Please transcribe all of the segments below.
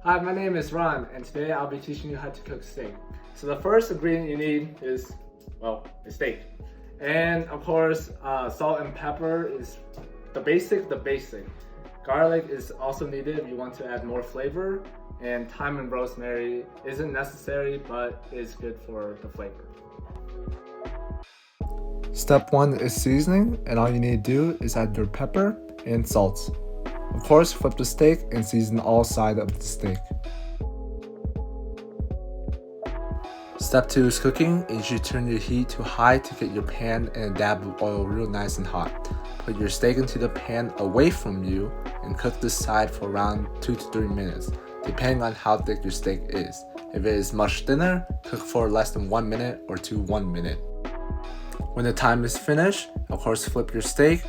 Hi, my name is Ron, and today I'll be teaching you how to cook steak. So the first ingredient you need is, well, a steak. And of course, salt and pepper is the basic. Garlic is also needed if you want to add more flavor. And thyme and rosemary isn't necessary, but is good for the flavor. Step 1 is seasoning, and all you need to do is add your pepper and salt. Of course, flip the steak and season all sides of the steak. Step 2 is cooking, and you should turn your heat to high to get your pan and a dab of oil real nice and hot. Put your steak into the pan away from you and cook this side for around 2 to 3 minutes, depending on how thick your steak is. If it is much thinner, cook for less than 1 minute or to 1 minute. When the time is finished, of course flip your steak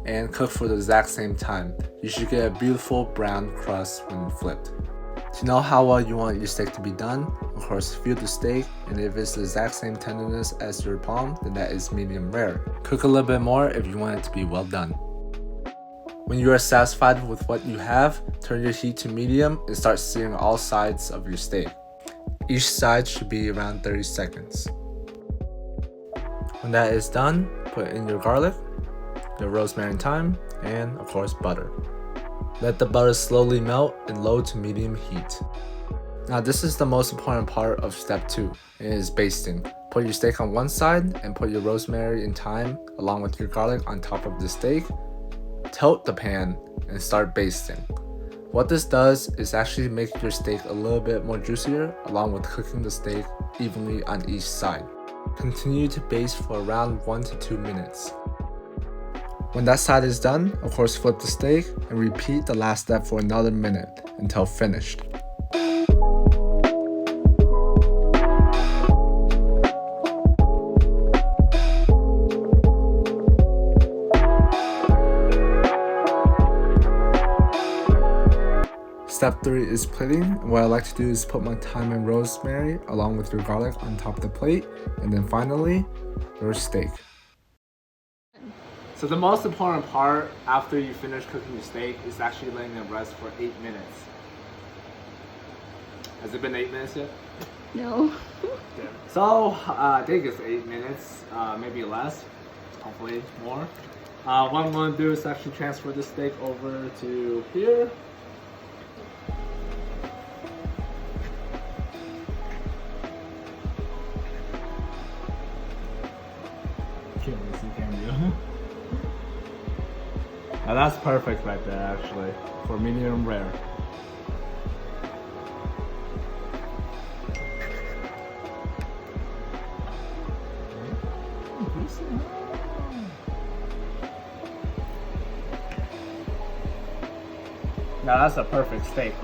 and cook for the exact same time. You should get a beautiful brown crust when flipped. To know how well you want your steak to be done, of course feel the steak, and if it's the exact same tenderness as your palm, then that is medium rare. Cook a little bit more if you want it to be well done. When you are satisfied with what you have, turn your heat to medium and start searing all sides of your steak. Each side should be around 30 seconds. When that is done, put in your garlic, your rosemary and thyme, and of course butter. Let the butter slowly melt in low to medium heat. Now this is the most important part of step 2, and it is basting. Put your steak on one side and put your rosemary and thyme along with your garlic on top of the steak. Tilt the pan and start basting. What this does is actually make your steak a little bit more juicier, along with cooking the steak evenly on each side. Continue to baste for around 1 to 2 minutes. When that side is done, of course flip the steak and repeat the last step for another minute until finished. Step 3 is plating, and what I like to do is put my thyme and rosemary along with your garlic on top of the plate, and then finally, your steak. So the most important part after you finish cooking your steak is actually letting it rest for 8 minutes. Has it been 8 minutes yet? No. So I think it's 8 minutes, maybe less, hopefully more. What I'm going to do is actually transfer the steak over to here. Now that's perfect right there, actually, for medium rare. Now that's a perfect steak.